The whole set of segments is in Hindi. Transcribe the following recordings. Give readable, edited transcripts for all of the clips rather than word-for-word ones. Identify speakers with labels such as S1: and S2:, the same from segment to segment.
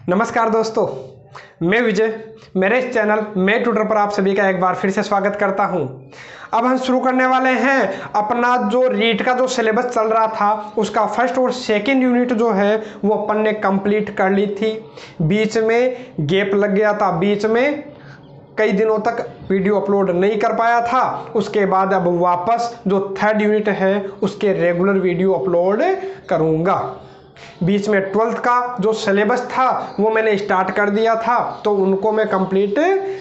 S1: नमस्कार दोस्तों, मैं विजय। मेरे इस चैनल मैं ट्यूटर पर आप सभी का एक बार फिर से स्वागत करता हूं। अब हम शुरू करने वाले हैं अपना जो रीट का जो सिलेबस चल रहा था उसका फर्स्ट और सेकंड यूनिट जो है वो अपन ने कंप्लीट कर ली थी। बीच में गैप लग गया था, बीच में कई दिनों तक वीडियो अपलोड नहीं कर पाया था। उसके बाद अब वापस जो थर्ड यूनिट है उसके रेगुलर वीडियो अपलोड करूँगा। बीच में 12th का जो सिलेबस था वो मैंने स्टार्ट कर दिया था, तो उनको मैं कंप्लीट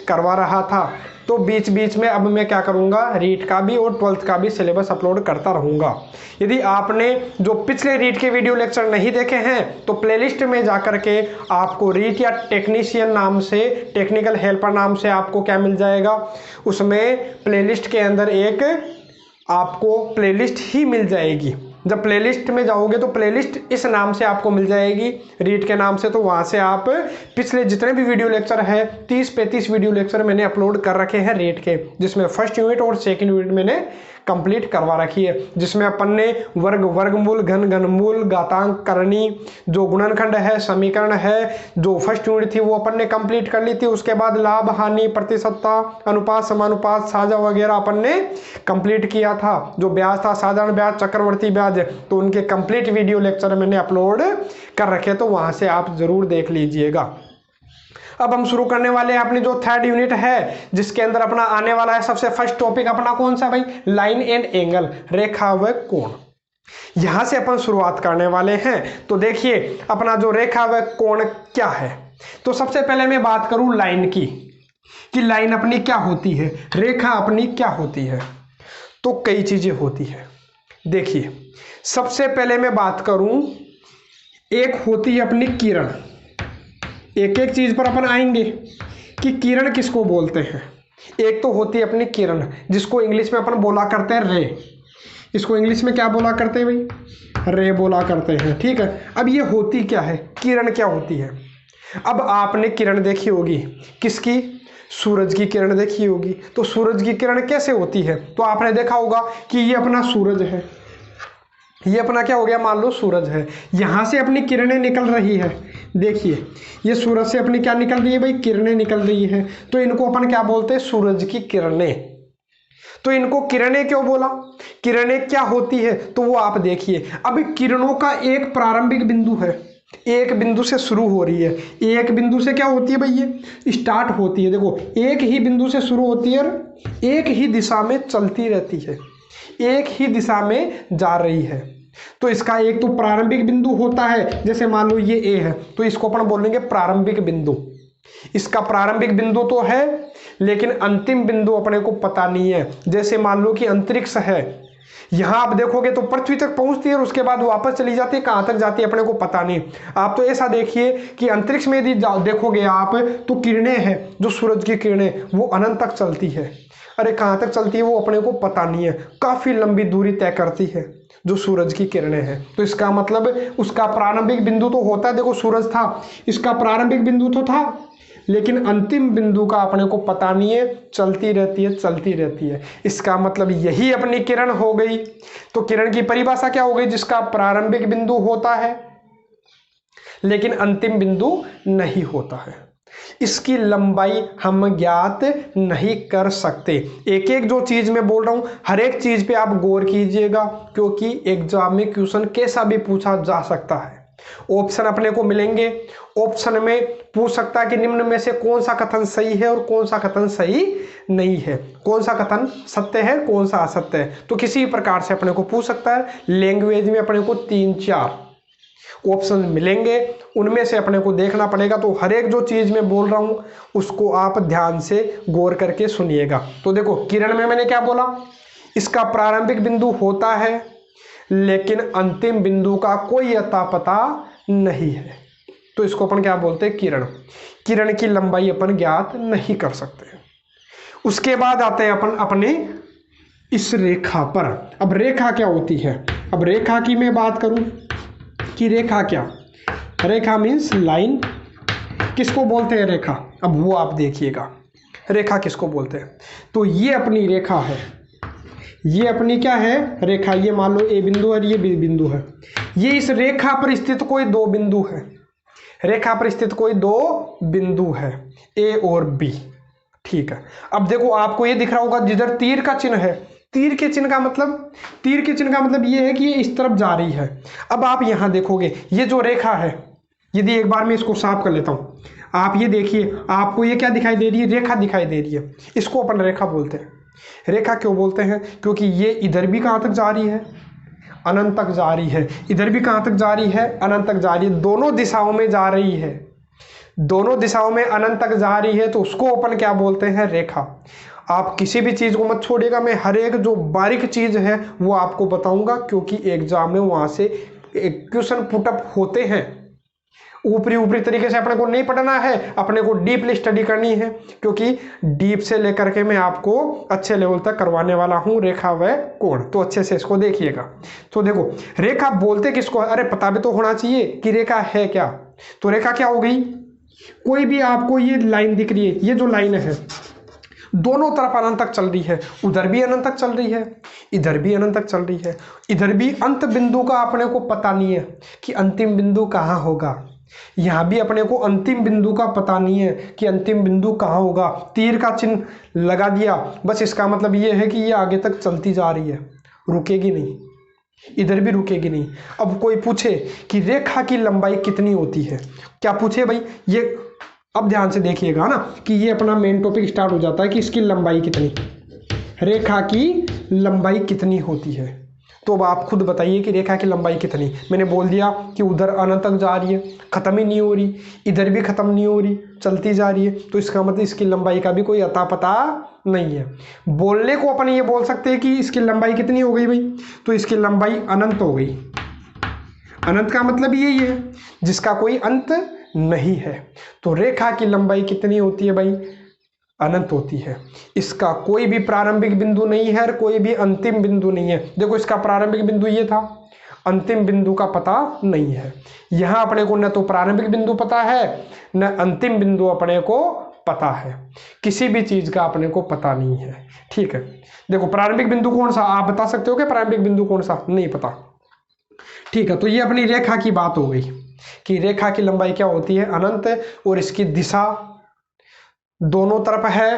S1: करवा रहा था। तो बीच बीच में अब मैं क्या करूँगा, रीट का भी और 12th का भी सिलेबस अपलोड करता रहूँगा। यदि आपने जो पिछले रीट के वीडियो लेक्चर नहीं देखे हैं तो प्लेलिस्ट में जाकर के आपको रीट या टेक्नीशियन नाम से, टेक्निकल हेल्पर नाम से आपको क्या मिल जाएगा, उसमें प्लेलिस्ट के अंदर एक आपको प्लेलिस्ट ही मिल जाएगी। जब प्लेलिस्ट में जाओगे तो प्लेलिस्ट इस नाम से आपको मिल जाएगी, रीट के नाम से। तो वहाँ से आप पिछले जितने भी वीडियो लेक्चर है 30-35 वीडियो लेक्चर मैंने अपलोड कर रखे हैं रीट के, जिसमें फर्स्ट यूनिट और सेकंड यूनिट मैंने कंप्लीट करवा रखी है। जिसमें अपन ने वर्ग, वर्गमूल, घन, घनमूल, घातांक, करनी, जो गुणनखंड है, समीकरण है, जो फर्स्ट यूनिट थी वो अपन ने कंप्लीट कर ली थी। उसके बाद लाभ, हानि, प्रतिशतता, अनुपात, समानुपात, साझा वगैरह अपन ने कंप्लीट किया था। जो ब्याज था, साधारण ब्याज, चक्रवर्ती ब्याज, तो उनके कंप्लीट वीडियो लेक्चर मैंने अपलोड कर रखे, तो वहां से आप जरूर देख लीजिएगा। अब हम शुरू करने वाले हैं अपनी जो थर्ड यूनिट है, जिसके अंदर अपना आने वाला है सबसे फर्स्ट टॉपिक अपना कौन सा भाई, लाइन एंड एंगल, रेखा व कोण। यहां से अपन शुरुआत करने वाले हैं। तो देखिए अपना जो रेखा व कोण क्या है। तो सबसे पहले मैं बात करूं लाइन की, कि लाइन अपनी क्या होती है, रेखा अपनी क्या होती है। तो कई चीजें होती है। देखिए सबसे पहले मैं बात करूं, एक होती है अपनी किरण। एक एक चीज पर अपन आएंगे कि किरण किसको बोलते हैं। एक तो होती है अपनी किरण, जिसको इंग्लिश में अपन बोला करते हैं रे। इसको इंग्लिश में क्या बोला करते हैं भाई, रे बोला करते हैं, ठीक है। अब ये होती क्या है, किरण क्या होती है। अब आपने किरण देखी होगी, किसकी, सूरज की किरण देखी होगी। तो सूरज की किरण कैसे होती है, तो आपने देखा होगा कि ये अपना सूरज है, ये अपना क्या हो गया, मान लो सूरज है। यहां से अपनी किरणें निकल रही है। देखिए ये सूरज से अपनी क्या निकल रही है भाई, किरणें निकल रही है। तो इनको अपन क्या बोलते हैं, सूरज की किरणें। तो इनको किरणें क्यों बोला, किरणें क्या होती है, तो वो आप देखिए। अब किरणों का एक प्रारंभिक बिंदु है, एक बिंदु से शुरू हो रही है। एक बिंदु से क्या होती है भाई, ये स्टार्ट होती है। देखो एक ही बिंदु से शुरू होती है और एक ही दिशा में चलती रहती है, एक ही दिशा में जा रही है। तो इसका एक तो प्रारंभिक बिंदु होता है, जैसे मान लो ये ए है, तो इसको अपन बोलेंगे प्रारंभिक बिंदु। इसका प्रारंभिक बिंदु तो है लेकिन अंतिम बिंदु अपने को पता नहीं है। जैसे मान लो कि अंतरिक्ष है, यहां आप देखोगे तो पृथ्वी तक पहुंचती है और उसके बाद वापस चली जाती है, कहां तक जाती है अपने को पता नहीं। आप तो ऐसा देखिए कि अंतरिक्ष में यदि देखोगे आप तो किरणें हैं, जो सूरज की किरणें वो अनंत तक चलती है। अरे कहां तक चलती है वो अपने को पता नहीं है, काफी लंबी दूरी तय करती है जो सूरज की किरणें हैं। तो इसका मतलब उसका प्रारंभिक बिंदु तो होता है, देखो सूरज था, इसका प्रारंभिक बिंदु तो था लेकिन अंतिम बिंदु का अपने को पता नहीं है, चलती रहती है, चलती रहती है। इसका मतलब यही अपनी किरण हो गई। तो किरण की परिभाषा क्या हो गई, जिसका प्रारंभिक बिंदु होता है लेकिन अंतिम बिंदु नहीं होता है। इसकी लंबाई हम ज्ञात नहीं कर सकते। एक एक जो चीज मैं बोल रहा हूं हर एक चीज पे आप गौर कीजिएगा, क्योंकि एग्जाम में क्वेश्चन कैसा भी पूछा जा सकता है। ऑप्शन अपने को मिलेंगे, ऑप्शन में पूछ सकता है कि निम्न में से कौन सा कथन सही है और कौन सा कथन सही नहीं है, कौन सा कथन सत्य है, कौन सा असत्य है। तो किसी प्रकार से अपने को पूछ सकता है। लैंग्वेज में अपने को 3-4 ऑप्शन मिलेंगे, उनमें से अपने को देखना पड़ेगा। तो हर एक जो चीज मैं बोल रहा हूं उसको आप ध्यान से गौर करके सुनिएगा। तो देखो किरण में मैंने क्या बोला, इसका प्रारंभिक बिंदु होता है लेकिन अंतिम बिंदु का कोई अता पता नहीं है। तो इसको अपन क्या बोलते हैं, किरण। किरण की लंबाई अपन ज्ञात नहीं कर सकते। उसके बाद आते हैं अपन अपने इस रेखा पर। अब रेखा क्या होती है, अब रेखा की मैं बात करूं कि रेखा क्या, रेखा मीन्स लाइन। किसको बोलते हैं रेखा, अब वो आप देखिएगा रेखा किसको बोलते हैं। तो ये अपनी रेखा है, ये अपनी क्या है, रेखा। ये मान लो ए बिंदु है, ये बी बिंदु है। ये इस रेखा पर स्थित कोई दो बिंदु है। रेखा पर स्थित कोई दो बिंदु है ए और बी। ठीक है, अब देखो आपको ये दिख रहा होगा जिधर तीर का चिन्ह है, तीर के चिन्ह का मतलब ये है कि ये इस तरफ जा रही है। अब आप यहां देखोगे ये जो रेखा है, यदि एक बार मैं इसको साफ कर लेता हूं, आप ये देखिए, आपको ये क्या दिखाई दे रही है, रेखा दिखाई दे रही है। इसको अपन रेखा बोलते हैं। रेखा क्यों बोलते हैं? क्योंकि ये इधर भी कहां तक जा रही है, अनंत तक जा रही है, इधर भी कहां तक जा रही है, अनंत तक जा रही है, दोनों दिशाओं में जा रही है, दोनों दिशाओं में अनंत तक जा रही है, तो उसको अपन क्या बोलते हैं, रेखा। आप किसी भी चीज को मत छोड़िएगा, मैं हर एक जो बारीक चीज है वो आपको बताऊंगा, क्योंकि एग्जाम में वहां से क्वेश्चन पुटअप होते हैं। ऊपरी तरीके से अपने को नहीं पढ़ना है, अपने को डीपली स्टडी करनी है, क्योंकि डीप से लेकर के मैं आपको अच्छे लेवल तक करवाने वाला हूं रेखा व कोण। तो अच्छे से इसको देखिएगा। तो देखो रेखा बोलते किसको, अरे पता भी तो होना चाहिए कि रेखा है क्या। तो रेखा क्या हो गई, कोई भी आपको ये लाइन दिख रही है, ये जो लाइन है दोनों तरफ अनंत तक चल रही है, उधर भी अनंत तक चल रही है, इधर भी अनंत तक चल रही है, इधर भी अंत बिंदु का अपने को पता नहीं है कि अंतिम बिंदु कहाँ होगा, यहां भी अपने को अंतिम बिंदु का पता नहीं है कि अंतिम बिंदु कहाँ होगा। तीर का चिन्ह लगा दिया, बस इसका मतलब ये है कि ये आगे तक चलती जा रही है, रुकेगी नहीं, इधर भी रुकेगी नहीं। अब कोई पूछे कि रेखा की लंबाई कितनी होती है, क्या पूछे भाई, ये अब ध्यान से देखिएगा ना कि ये अपना मेन टॉपिक स्टार्ट हो जाता है कि इसकी लंबाई कितनी, रेखा की लंबाई कितनी होती है। तो अब आप खुद बताइए कि रेखा की लंबाई कितनी। मैंने बोल दिया कि उधर अनंत तक जा रही है, खत्म ही नहीं हो रही, इधर भी खत्म नहीं हो रही, चलती जा रही है, तो इसका मतलब इसकी लंबाई का भी कोई अता पता नहीं है। बोलने को अपन ये बोल सकते हैं कि इसकी लंबाई कितनी हो गई भाई, तो इसकी लंबाई अनंत हो गई। अनंत का मतलब यही है जिसका कोई अंत नहीं है। तो रेखा की लंबाई कितनी होती है भाई, अनंत होती है। इसका कोई भी प्रारंभिक बिंदु नहीं है और कोई भी अंतिम बिंदु नहीं है। देखो इसका प्रारंभिक बिंदु ये था, अंतिम बिंदु का पता नहीं है। यहां अपने को न तो प्रारंभिक बिंदु पता है न अंतिम बिंदु अपने को पता है, किसी भी चीज का अपने को पता नहीं है। ठीक है, देखो प्रारंभिक बिंदु कौन सा, आप बता सकते हो कि प्रारंभिक बिंदु कौन सा, नहीं पता। ठीक है, तो ये अपनी रेखा की बात हो गई कि रेखा की लंबाई क्या होती है, अनंत, और इसकी दिशा दोनों तरफ है,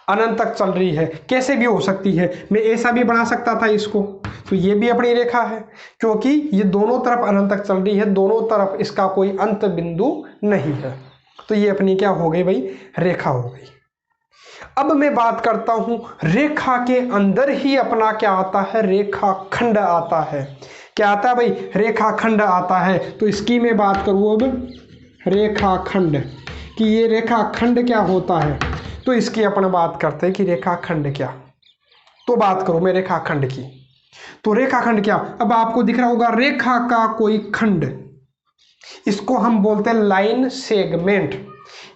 S1: अनंत तक चल रही है। कैसे भी हो सकती है, मैं ऐसा भी बना सकता था इसको, तो ये भी अपनी रेखा है क्योंकि ये दोनों तरफ अनंत तक चल रही है, दोनों तरफ इसका कोई अंत बिंदु नहीं है। तो ये अपनी क्या हो गई भाई, रेखा हो गई। अब मैं बात करता हूं रेखा के अंदर ही अपना क्या आता है, रेखा खंड आता है। क्या आता है भाई, रेखा खंड आता है। तो इसकी मैं बात करूं अब रेखा खंड कि ये रेखा खंड क्या होता है, तो इसकी अपन बात करते हैं कि रेखा खंड क्या। तो बात करो मैं रेखा खंड की, तो रेखा खंड क्या, अब आपको दिख रहा होगा रेखा का कोई खंड, इसको हम बोलते हैं लाइन सेगमेंट।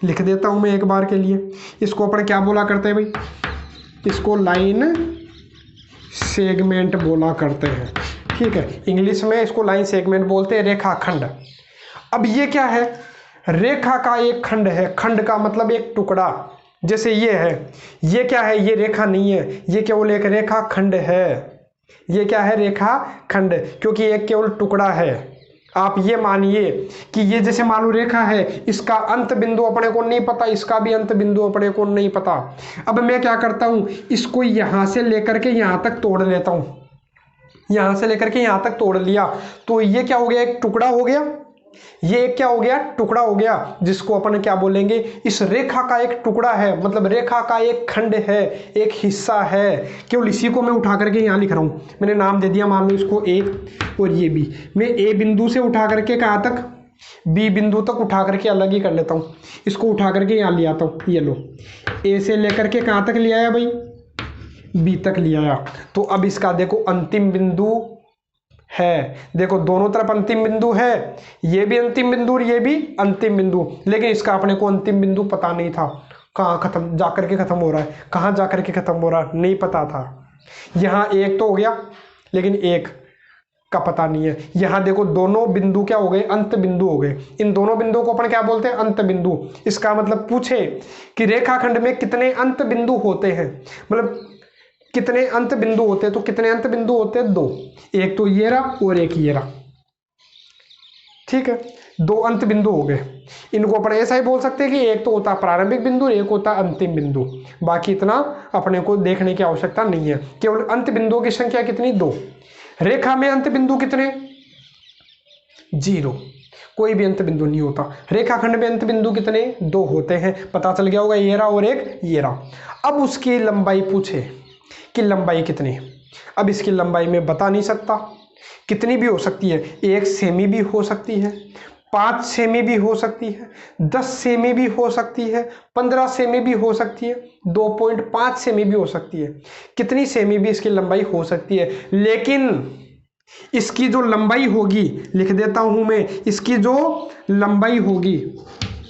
S1: लिख देता हूं मैं एक बार के लिए, इसको अपन क्या बोला करते हैं भाई, इसको लाइन सेगमेंट बोला करते हैं। ठीक है, इंग्लिश में इसको लाइन सेगमेंट बोलते हैं, रेखा खंड। अब ये क्या है, रेखा का एक खंड है, खंड का मतलब एक टुकड़ा, जैसे ये है, ये क्या है, ये रेखा नहीं है, ये केवल एक रेखा खंड है। ये क्या है, रेखा खंड, क्योंकि एक केवल टुकड़ा है। आप ये मानिए कि ये जैसे मान लो रेखा है, इसका अंत बिंदु अपने को नहीं पता, इसका भी अंत बिंदु अपने को नहीं पता। अब मैं क्या करता हूं, इसको यहां से लेकर के यहां तक तोड़ लेता हूं, यहां से लेकर के यहां तक तोड़ लिया, तो ये क्या हो गया, एक टुकड़ा हो गया। ये क्या हो गया, टुकड़ा हो गया, जिसको अपन क्या बोलेंगे, इस रेखा का एक टुकड़ा है, मतलब रेखा का एक खंड है, एक हिस्सा है। केवल इसी को मैं उठा करके यहाँ लिख रहा हूँ, मैंने नाम दे दिया मान लो इसको ए और ये बी। मैं ए बिंदु से उठा करके कहाँ तक, बी बिंदु तक उठा करके अलग ही कर लेता हूँ। इसको उठा करके यहाँ ले आता हूँ, ये लो, ए से लेकर के कहाँ तक ले आया भाई, बी तक ले आया। तो अब इसका देखो अंतिम बिंदु है, देखो दोनों तरफ अंतिम बिंदु है, ये भी अंतिम बिंदु और ये भी अंतिम बिंदु, लेकिन इसका अपने को अंतिम बिंदु पता नहीं था, कहाँ खत्म जाकर के खत्म हो रहा है, कहाँ जाकर के खत्म हो रहा है, नहीं पता था। यहाँ एक तो हो गया, लेकिन एक का पता नहीं है। यहाँ देखो दोनों बिंदु क्या हो गए, अंत बिंदु हो गए। इन दोनों बिंदुओं को अपन क्या बोलते हैं, अंत बिंदु। इसका मतलब पूछे कि रेखाखंड में कितने अंत बिंदु होते हैं, मतलब कितने अंत बिंदु होते हैं, तो कितने अंत बिंदु होते हैं, दो, एक तो ये रहा और एक ये रहा। ठीक है, दो अंत बिंदु हो गए। इनको अपन ऐसा ही बोल सकते हैं कि एक तो होता प्रारंभिक बिंदु, एक होता अंतिम बिंदु। बाकी इतना अपने को देखने की आवश्यकता नहीं है। केवल अंत बिंदुओं की संख्या कितनी? 2। रेखा में अंत बिंदु कितने? 0। कोई भी अंत बिंदु नहीं होता। रेखाखंड में अंत बिंदु कितने? 2 होते हैं। पता चल गया होगा, ये रहा और एक ये रहा। अब उसकी लंबाई पूछे कि लंबाई कितनी? अब इसकी लंबाई मैं बता नहीं सकता, कितनी भी हो सकती है। 1 सेमी भी हो सकती है, 5 सेमी भी हो सकती है, 10 सेमी भी हो सकती है, 15 सेमी भी हो सकती है, 2.5 सेमी भी हो सकती है। कितनी सेमी भी इसकी लंबाई हो सकती है। लेकिन इसकी जो लंबाई होगी, लिख देता हूं मैं, इसकी जो लंबाई होगी,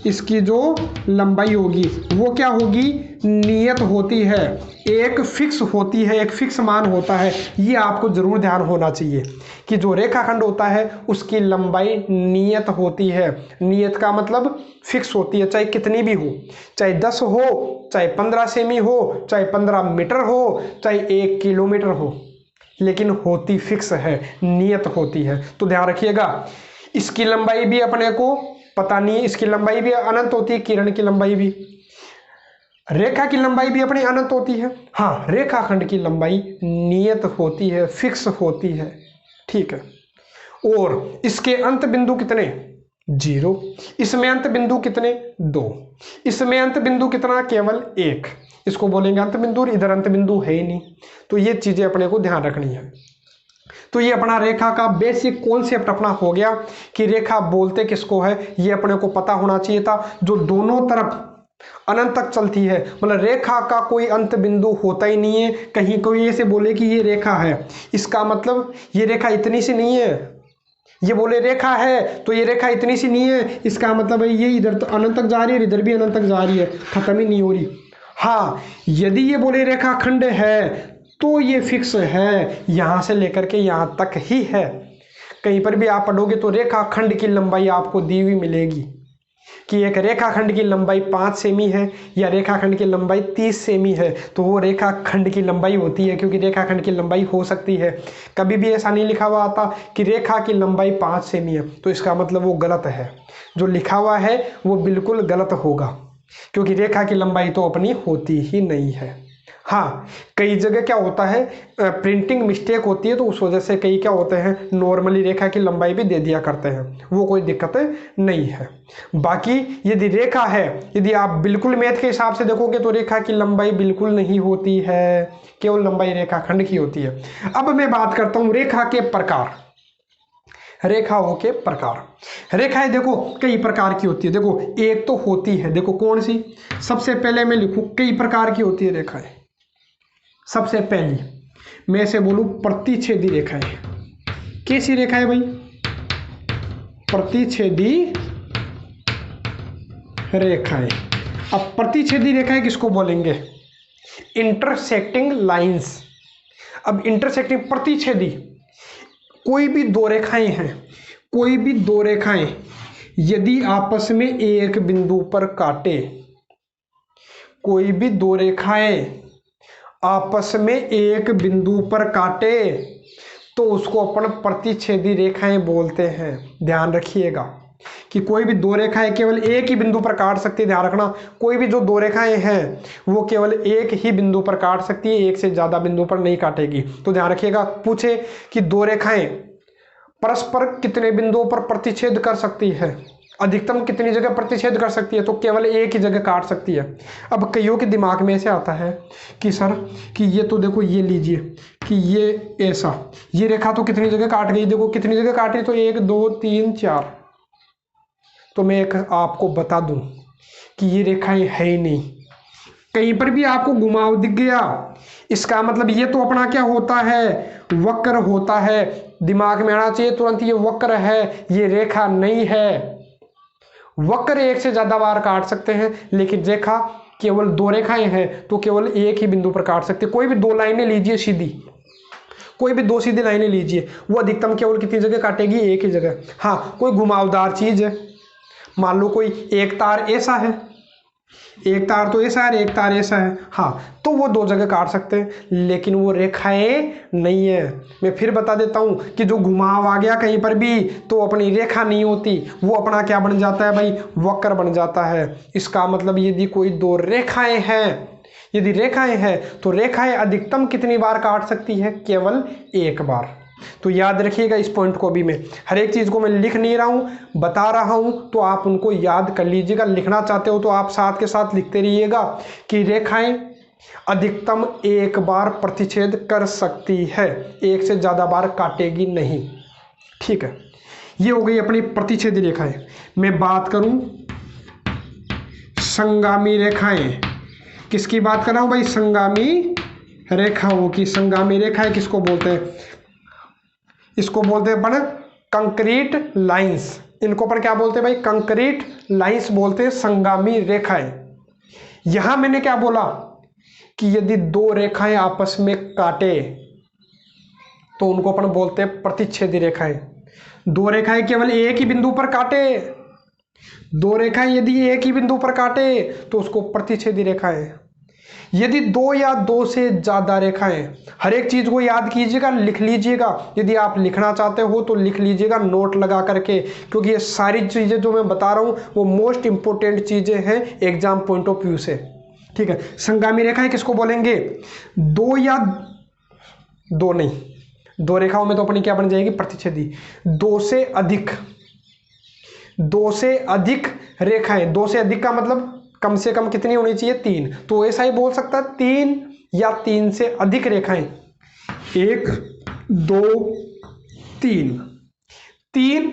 S1: इसकी जो लंबाई होगी वो क्या होगी? नियत होती है, एक फिक्स होती है, एक फिक्स मान होता है। ये आपको जरूर ध्यान होना चाहिए कि जो रेखाखंड होता है उसकी लंबाई नियत होती है। नियत का मतलब फिक्स होती है, चाहे कितनी भी हो, चाहे 10 हो, चाहे 15 सेमी हो, चाहे 15 मीटर हो, चाहे 1 किलोमीटर हो, लेकिन होती फिक्स है, नियत होती है। तो ध्यान रखिएगा, इसकी लंबाई भी अपने को पता नहीं है, इसकी लंबाई भी अनंत होती है, किरण की लंबाई भी, रेखा की लंबाई भी अपनी अनंत होती है। हाँ, रेखाखंड की लंबाई नियत होती है, फिक्स होती है, ठीक है। और इसके अंत बिंदु कितने? 0। इसमें अंत बिंदु कितने? 2। इसमें अंत बिंदु कितना? केवल 1। इसको बोलेंगे अंत बिंदु, इधर अंत बिंदु है ही नहीं। तो ये चीजें अपने को ध्यान रखनी है। तो ये अपना रेखा का बेसिक कॉन्सेप्ट अपना हो गया कि रेखा बोलते किसको है, ये अपने को पता होना चाहिए था। जो दोनों तरफ अनंत तक चलती है, मतलब रेखा का कोई अंत बिंदु होता ही नहीं है। कहीं कोई ऐसे बोले कि ये रेखा है, इसका मतलब ये रेखा इतनी सी नहीं है। ये बोले रेखा है तो ये रेखा इतनी सी नहीं है, इसका मतलब है ये इधर तो अनंत तक जा रही है, इधर भी अनंत तक जा रही है, खत्म ही नहीं हो रही। हाँ, यदि ये बोले रेखा खंड है तो ये फिक्स है, यहां से लेकर के यहां तक ही है। कहीं पर भी आप पढ़ोगे तो रेखा खंड की लंबाई आपको दी हुई मिलेगी कि एक रेखाखंड की लंबाई 5 सेमी है या रेखाखंड की लंबाई 30 सेमी है, तो वो रेखाखंड की लंबाई होती है, क्योंकि रेखाखंड की लंबाई हो सकती है। कभी भी ऐसा नहीं लिखा हुआ आता कि रेखा की लंबाई 5 सेमी है, तो इसका मतलब वो गलत है। जो लिखा हुआ है वो बिल्कुल गलत होगा, क्योंकि रेखा की लंबाई तो अपनी होती ही नहीं है। हाँ, कई जगह क्या होता है, प्रिंटिंग मिस्टेक होती है, तो उस वजह से कई क्या होते हैं, नॉर्मली रेखा की लंबाई भी दे दिया करते हैं, वो कोई दिक्कत नहीं है। बाकी यदि रेखा है, यदि आप बिल्कुल मैथ के हिसाब से देखोगे तो रेखा की लंबाई बिल्कुल नहीं होती है, केवल लंबाई रेखाखंड की होती है। अब मैं बात करता हूँ रेखा के प्रकार, रेखाओं के प्रकार। रेखाएं देखो कई प्रकार की होती है। देखो एक तो होती है, देखो कौन सी, सबसे पहले मैं लिखूं कई प्रकार की होती है रेखाएं। सबसे पहली मैं से बोलूं प्रतिच्छेदी रेखाएं। कैसी रेखाएं भाई? प्रतिच्छेदी रेखाएं। अब प्रतिच्छेदी रेखाएं किसको बोलेंगे? Intersecting lines. अब इंटरसेक्टिंग, प्रतिच्छेदी, कोई भी दो रेखाएं हैं, कोई भी दो रेखाएं यदि आपस में एक बिंदु पर काटे, कोई भी दो रेखाएं आपस में एक बिंदु पर काटे तो उसको अपन प्रतिच्छेदी रेखाएं बोलते हैं। ध्यान रखिएगा कि कोई भी दो रेखाएं केवल एक ही बिंदु पर काट सकती है। ध्यान रखना, कोई भी जो दो रेखाएं हैं वो केवल एक ही बिंदु पर काट सकती है, एक से ज्यादा बिंदु पर नहीं काटेगी। तो ध्यान रखिएगा, पूछे कि दो रेखाएं परस्पर कितने बिंदुओं पर प्रतिच्छेद कर सकती है, अधिकतम कितनी जगह प्रतिच्छेद कर सकती है, तो केवल एक ही जगह काट सकती है। अब कईयों के दिमाग में ऐसे आता है कि सर कि ये तो देखो, ये लीजिए कि ये ऐसा, ये रेखा तो कितनी जगह काट गई, देखो कितनी जगह काट रही, तो 1 2 3 4। तो मैं एक आपको बता दूं कि ये रेखाएं है ही नहीं। कहीं पर भी आपको घुमाव दिख गया, इसका मतलब ये तो अपना क्या होता है, वक्र होता है। दिमाग में आना चाहिए तुरंत, ये वक्र है, ये रेखा नहीं है। वक्र एक से ज्यादा बार काट सकते हैं, लेकिन रेखा केवल दो रेखाएं हैं तो केवल एक ही बिंदु पर काट सकते हैं। कोई भी दो लाइनें लीजिए सीधी, कोई भी दो सीधी लाइनें लीजिए, वो अधिकतम केवल कितनी जगह काटेगी, एक ही जगह। हाँ, कोई घुमावदार चीज है, मान लो कोई एक तार ऐसा है एक तार तो ऐसा है, एक तार ऐसा है, हाँ, तो वो दो जगह काट सकते हैं, लेकिन वो रेखाएं नहीं है। मैं फिर बता देता हूँ कि जो घुमाव आ गया कहीं पर भी तो अपनी रेखा नहीं होती, वो अपना क्या बन जाता है भाई, वक्र बन जाता है। इसका मतलब यदि कोई दो रेखाएं हैं, यदि रेखाएं हैं तो रेखाएं अधिकतम कितनी बार काट सकती है, केवल एक बार। तो याद रखिएगा इस पॉइंट को भी। मैं हर एक चीज़ को मैं लिख नहीं रहा हूँ, बता रहा हूँ, तो आप उनको याद कर लीजिएगा। लिखना चाहते हो तो आप साथ के साथ लिखते रहिएगा कि रेखाएं अधिकतम एक बार प्रतिच्छेद कर सकती है, एक से ज़्यादा बार काटेगी नहीं। ठीक है, ये हो गई अपनी प्रतिच्छेदी रेखाएं। मैं बात करूं संगामी रेखाएं, किसकी बात कर रहा हूं भाई, संगामी रेखाओं की। संगामी रेखाएं किसको बोलते हैं, इसको बोलते हैं अपन कंक्रीट लाइंस। इनको पर क्या बोलते हैं भाई, कंक्रीट लाइंस बोलते हैं, संगामी रेखाएं। यहां मैंने क्या बोला कि यदि दो रेखाएं आपस में काटे तो उनको अपन बोलते हैं प्रतिच्छेदी रेखाएं। दो रेखाएं केवल एक ही बिंदु पर काटे, दो रेखाएं यदि एक ही बिंदु पर काटे तो उसको प्रतिच्छेदी रेखाएं। यदि दो या दो से ज्यादा रेखाएं, हर एक चीज को याद कीजिएगा, लिख लीजिएगा। यदि आप लिखना चाहते हो तो लिख लीजिएगा नोट लगा करके, क्योंकि ये सारी चीजें जो मैं बता रहा हूं वो मोस्ट इंपोर्टेंट चीजें हैं एग्जाम पॉइंट ऑफ व्यू से। ठीक है, संगामी रेखाएं किसको बोलेंगे, दो या दो नहीं, दो रेखाओं में तो अपनी क्या बन जाएगी, प्रतिच्छेदी। दो से अधिक, दो से अधिक रेखाएं, दो से अधिक का मतलब कम से कम कितनी होनी चाहिए, तीन। तो ऐसा ही बोल सकता है, तीन या तीन से अधिक रेखाएं, एक दो तीन, तीन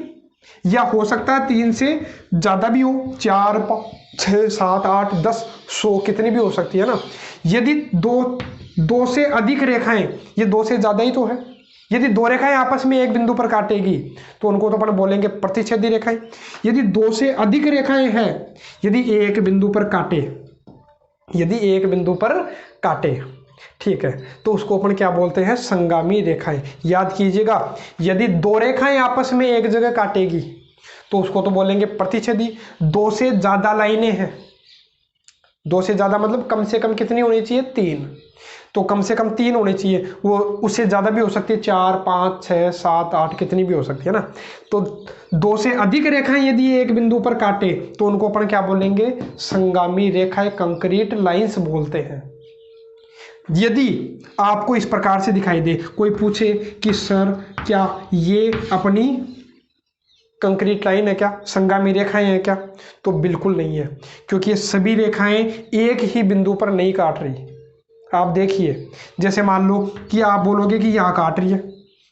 S1: या हो सकता है तीन से ज्यादा भी हो, 4 5 6 7 8 10 100 कितनी भी हो सकती है ना। यदि दो से अधिक रेखाएं, ये दो से ज्यादा ही तो है, यदि दो रेखाएं आपस में एक बिंदु पर काटेगी तो उनको तो अपन बोलेंगे प्रतिच्छेदी रेखाएं। यदि दो से अधिक रेखाएं हैं, यदि एक बिंदु पर काटे, यदि एक बिंदु पर काटे, ठीक है, तो उसको अपन क्या बोलते हैं, संगामी रेखाएं। याद कीजिएगा, यदि दो रेखाएं आपस में एक जगह काटेगी तो उसको तो बोलेंगे प्रतिच्छेदी। दो से ज्यादा लाइनें हैं, दो से ज्यादा मतलब कम से कम कितनी होनी चाहिए, तीन। तो कम से कम तीन होने चाहिए, वो उससे ज्यादा भी हो सकती है, 4 5 6 7 8 कितनी भी हो सकती है ना। तो दो से अधिक रेखाएं यदि एक बिंदु पर काटे तो उनको अपन क्या बोलेंगे, संगामी रेखाएं, कंक्रीट लाइंस बोलते हैं। यदि आपको इस प्रकार से दिखाई दे, कोई पूछे कि सर क्या ये अपनी कंक्रीट लाइन है क्या, संगामी रेखाएं हैं क्या, तो बिल्कुल नहीं है, क्योंकि ये सभी रेखाएं एक ही बिंदु पर नहीं काट रही। आप देखिए, जैसे मान लो कि आप बोलोगे कि यहाँ काट रही है,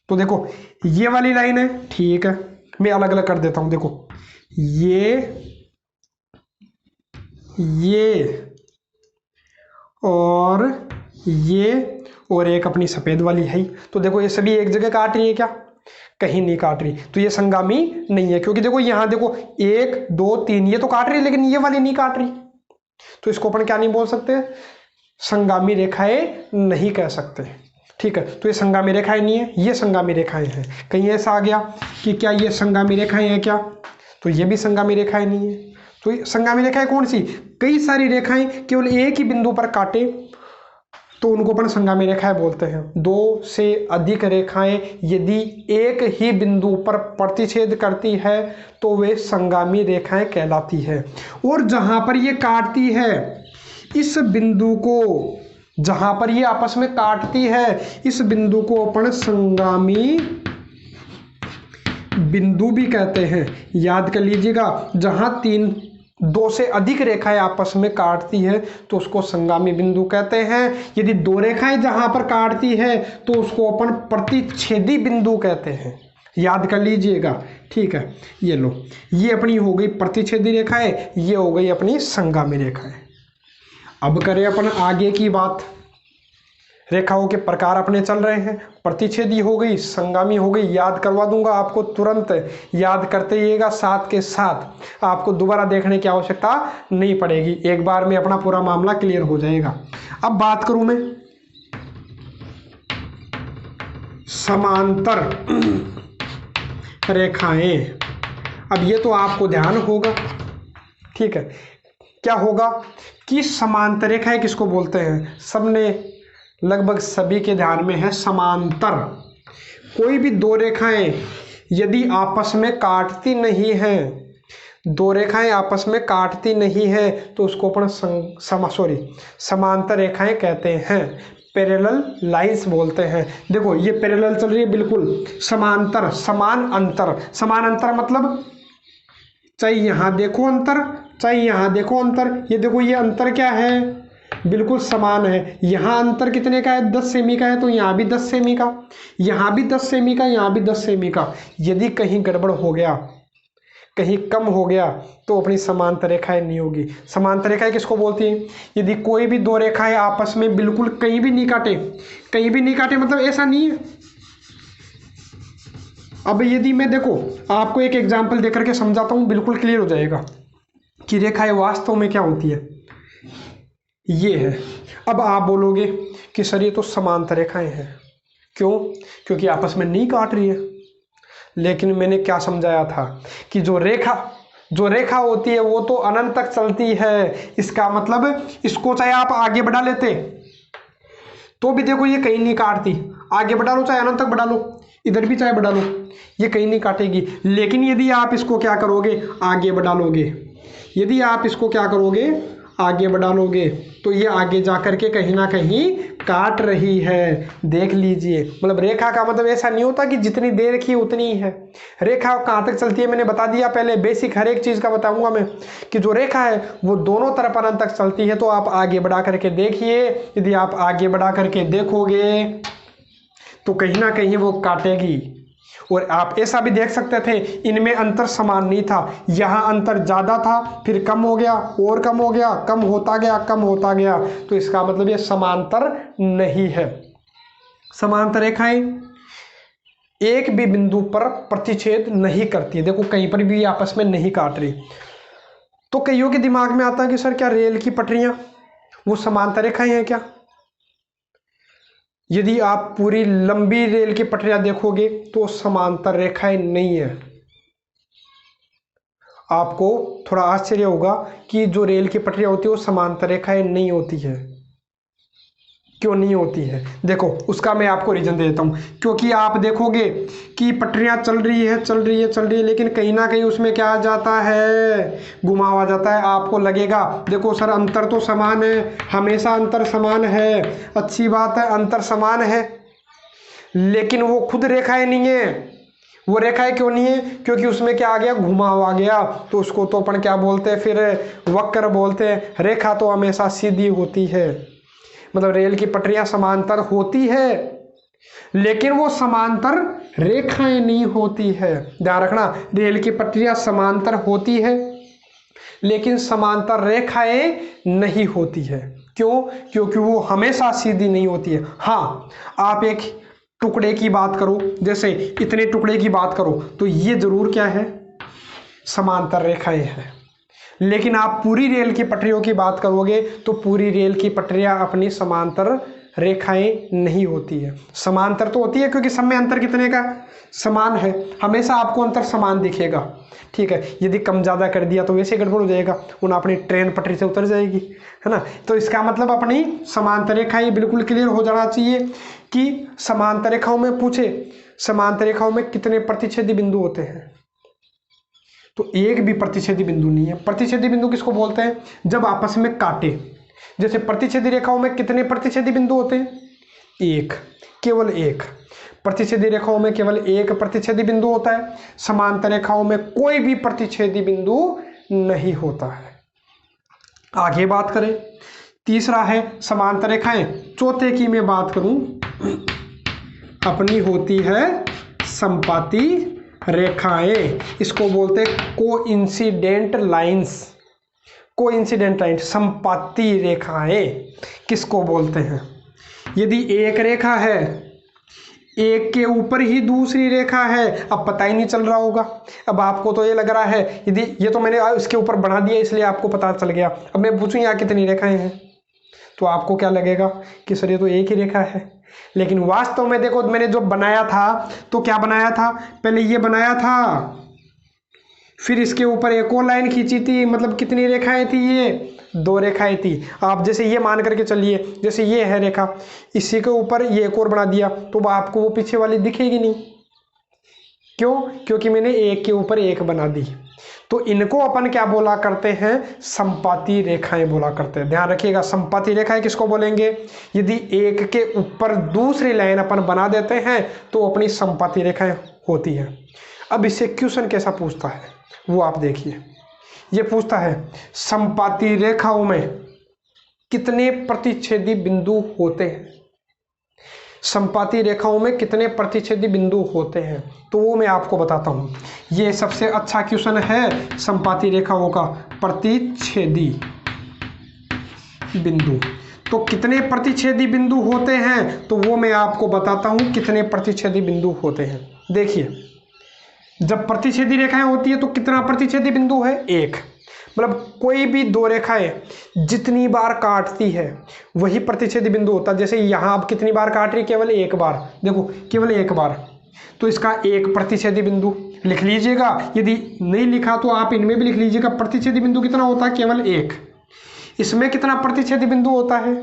S1: तो देखो ये वाली लाइन है, ठीक है, मैं अलग अलग कर देता हूं। देखो ये और एक अपनी सफेद वाली है, तो देखो ये सभी एक जगह काट रही है क्या, कहीं नहीं काट रही, तो ये संगामी नहीं है। क्योंकि देखो यहाँ देखो 1 2 3 ये तो काट रही है, लेकिन ये वाली नहीं काट रही, तो इसको अपन क्या नहीं बोल सकते, संगामी रेखाएं नहीं कह सकते। ठीक है, तो ये संगामी रेखाएं नहीं है, ये संगामी रेखाएं हैं। कहीं ऐसा आ गया कि क्या ये संगामी रेखाएं हैं क्या, तो ये भी संगामी रेखाएं नहीं है। तो संगामी रेखाएं कौन सी, कई सारी रेखाएं केवल एक ही बिंदु पर काटे तो उनको अपन संगामी रेखाएं बोलते हैं। दो से अधिक रेखाएं यदि एक ही बिंदु पर प्रतिच्छेद करती है तो वे संगामी रेखाएं कहलाती है। और जहां पर ये काटती है, इस बिंदु को जहां पर ये आपस में काटती है, इस बिंदु को अपन संगामी बिंदु भी कहते हैं। याद कर लीजिएगा, जहां दो से अधिक रेखाएं आपस में काटती है तो उसको संगामी बिंदु कहते हैं। यदि दो रेखाएं जहां पर काटती है तो उसको अपन प्रतिच्छेदी बिंदु कहते हैं। याद कर लीजिएगा, ठीक है। ये लो, ये अपनी हो गई प्रतिच्छेदी रेखाएं, ये हो गई अपनी संगामी रेखाएं। अब करें अपन आगे की बात। रेखाओं के प्रकार अपने चल रहे हैं, प्रतिच्छेदी हो गई, संगामी हो गई, याद करवा दूंगा आपको, तुरंत याद करते रहिएगा, साथ के साथ आपको दोबारा देखने की आवश्यकता नहीं पड़ेगी, एक बार में अपना पूरा मामला क्लियर हो जाएगा। अब बात करूं मैं समांतर रेखाएं। अब ये तो आपको ध्यान होगा, ठीक है, क्या होगा कि समांतर रेखाएं किसको बोलते हैं? सबने लगभग सभी के ध्यान में है समांतर। कोई भी दो रेखाएं यदि आपस में काटती नहीं हैं, दो रेखाएं आपस में काटती नहीं है तो उसको अपन समांतर रेखाएं कहते हैं, पैरेलल लाइंस बोलते हैं। देखो ये पैरेलल चल रही है बिल्कुल, समांतर समान अंतर, समान अंतर मतलब चाहे यहाँ देखो अंतर चाहे यहाँ देखो अंतर, ये देखो ये अंतर क्या है, बिल्कुल समान है। यहाँ अंतर कितने का है? 10 सेमी का है, तो यहाँ भी 10 सेमी का, यहाँ भी 10 सेमी का, यहाँ भी 10 सेमी का। यदि कहीं गड़बड़ हो गया, कहीं कम हो गया तो अपनी समांतर रेखाएं नहीं होगी। समांतर रेखाएं किसको बोलती हैं? यदि कोई भी दो रेखाएं आपस में बिल्कुल कहीं भी नहीं काटे, कहीं भी नहीं काटे मतलब ऐसा नहीं है। अब यदि मैं देखो आपको एक एग्जाम्पल देकर के समझाता हूँ, बिल्कुल क्लियर हो जाएगा कि रेखाएं वास्तव में क्या होती है। ये है, अब आप बोलोगे कि सर ये तो समांतर रेखाएं हैं, क्यों? क्योंकि आपस में नहीं काट रही है। लेकिन मैंने क्या समझाया था कि जो रेखा होती है वो तो अनंत तक चलती है। इसका मतलब इसको चाहे आप आगे बढ़ा लेते तो भी देखो ये कहीं नहीं काटती, आगे बढ़ा लो चाहे अनंत तक बढ़ा लो, इधर भी चाहे बढ़ा लो, ये कहीं नहीं काटेगी। लेकिन यदि आप इसको क्या करोगे, आगे बढ़ा लोगे, यदि आप इसको क्या करोगे, आगे बढ़ा लोगे, तो ये आगे जा कर के कहीं ना कहीं काट रही है। देख लीजिए, मतलब रेखा का मतलब ऐसा नहीं होता कि जितनी देर रखी उतनी ही है। रेखा कहाँ तक चलती है मैंने बता दिया पहले, बेसिक हर एक चीज़ का बताऊंगा मैं कि जो रेखा है वो दोनों तरफ अनंत तक चलती है। तो आप आगे बढ़ा करके देखिए, यदि आप आगे बढ़ा करके देखोगे तो कहीं ना कहीं वो काटेगी। और आप ऐसा भी देख सकते थे, इनमें अंतर समान नहीं था, यहाँ अंतर ज़्यादा था, फिर कम हो गया और कम हो गया, कम होता गया, कम होता गया। तो इसका मतलब ये समांतर नहीं है। समांतर रेखाएं एक भी बिंदु पर प्रतिच्छेद नहीं करती, देखो कहीं पर भी आपस में नहीं काट रही। तो कईयों के दिमाग में आता है कि सर क्या रेल की पटरियां वो समांतर रेखाएं हैं क्या? यदि आप पूरी लंबी रेल की पटरियां देखोगे तो समांतर रेखाएं नहीं है। आपको थोड़ा आश्चर्य होगा कि जो रेल की पटरियां होती है वो समांतर रेखाएं नहीं होती है। क्यों नहीं होती है? देखो उसका मैं आपको रीजन दे देता हूँ। क्योंकि आप देखोगे कि पटरियां चल रही है, लेकिन कहीं ना कहीं उसमें क्या आ जाता है, घुमाव आ जाता है। आपको लगेगा देखो सर अंतर तो समान है, हमेशा अंतर समान है, अच्छी बात है अंतर समान है, लेकिन वो खुद रेखाएं नहीं है। वो रेखाएं क्यों नहीं है? क्योंकि उसमें क्या आ गया, घुमाव आ गया। तो उसको तो अपन क्या बोलते हैं फिर, वक्र बोलते हैं। रेखा तो हमेशा सीधी होती है, मतलब रेल की पटरियां समांतर होती है लेकिन वो समांतर रेखाएं नहीं होती है। ध्यान रखना, रेल की पटरियां समांतर होती है लेकिन समांतर रेखाएं नहीं होती है। क्यों? क्योंकि वो हमेशा सीधी नहीं होती है। हाँ, आप एक टुकड़े की बात करो, जैसे इतने टुकड़े की बात करो तो ये जरूर क्या है, समांतर रेखाएं हैं। लेकिन आप पूरी रेल की पटरियों की बात करोगे तो पूरी रेल की पटरियां अपनी समांतर रेखाएं नहीं होती है। समांतर तो होती है क्योंकि सब में अंतर कितने का समान है, हमेशा आपको अंतर समान दिखेगा। ठीक है, यदि कम ज़्यादा कर दिया तो वैसे गड़बड़ हो जाएगा, उन्हें अपनी ट्रेन पटरी से उतर जाएगी, है ना। तो इसका मतलब अपनी समांतर रेखाएं बिल्कुल क्लियर हो जाना चाहिए कि समांतर रेखाओं में पूछे समांतर रेखाओं में कितने प्रतिच्छेदी बिंदु होते हैं, तो एक भी प्रतिच्छेदी बिंदु नहीं है। प्रतिच्छेदी बिंदु किसको बोलते हैं? जब आपस में काटे। जैसे प्रतिच्छेदी रेखाओं में कितने प्रतिच्छेदी बिंदु होते हैं? एक, केवल एक। प्रतिच्छेदी रेखाओं में केवल एक प्रतिच्छेदी बिंदु होता है, समांतर रेखाओं में कोई भी प्रतिच्छेदी बिंदु नहीं होता है। आगे बात करें, तीसरा है समांतर रेखाएं। चौथे की मैं बात करूं, अपनी होती है संपाती रेखाएं। इसको बोलते हैं कोइंसिडेंट लाइंस। कोइंसिडेंट लाइन, संपाती रेखाएं किसको बोलते हैं? यदि एक रेखा है, एक के ऊपर ही दूसरी रेखा है, अब पता ही नहीं चल रहा होगा। अब आपको तो ये लग रहा है, यदि ये तो मैंने इसके ऊपर बना दिया इसलिए आपको पता चल गया। अब मैं पूछूं यहाँ कितनी रेखाएं हैं तो आपको क्या लगेगा कि सर ये तो एक ही रेखा है। लेकिन वास्तव में देखो मैंने जो बनाया था तो क्या बनाया था, पहले ये बनाया था, फिर इसके ऊपर एक और लाइन खींची थी, मतलब कितनी रेखाएं थी, ये 2 रेखाएं थी। आप जैसे ये मान करके चलिए, जैसे ये है रेखा, इसी के ऊपर ये एक और बना दिया तो आपको वो पीछे वाली दिखेगी नहीं। क्यों? क्योंकि मैंने एक के ऊपर एक बना दी। तो इनको अपन क्या बोला करते हैं, संपाती रेखाएं बोला करते हैं। ध्यान रखिएगा, संपाती रेखाएं किसको बोलेंगे, यदि एक के ऊपर दूसरी लाइन अपन बना देते हैं तो अपनी संपाती रेखाएं होती है। अब इससे क्वेश्चन कैसा पूछता है वो आप देखिए। ये पूछता है संपाती रेखाओं में कितने प्रतिच्छेदी बिंदु होते हैं। संपाती रेखाओं में कितने प्रतिच्छेदी बिंदु होते हैं, तो वो मैं आपको बताता हूँ। ये सबसे अच्छा क्वेश्चन है संपाती रेखाओं का, प्रतिच्छेदी बिंदु। तो कितने प्रतिच्छेदी बिंदु होते हैं, तो वो मैं आपको बताता हूँ कितने प्रतिच्छेदी बिंदु होते हैं। देखिए, जब प्रतिच्छेदी रेखाएं होती है तो कितना प्रतिच्छेदी बिंदु है, 1। मतलब कोई भी 2 रेखाएं जितनी बार काटती है वही प्रतिच्छेदी बिंदु होता है। जैसे यहाँ आप कितनी बार काट रही है, केवल 1 बार, देखो केवल 1 बार, तो इसका 1 प्रतिच्छेदी बिंदु लिख लीजिएगा। यदि नहीं लिखा तो आप इनमें भी लिख लीजिएगा। प्रतिच्छेदी बिंदु कितना होता है, केवल 1। इसमें कितना प्रतिच्छेदी बिंदु होता है,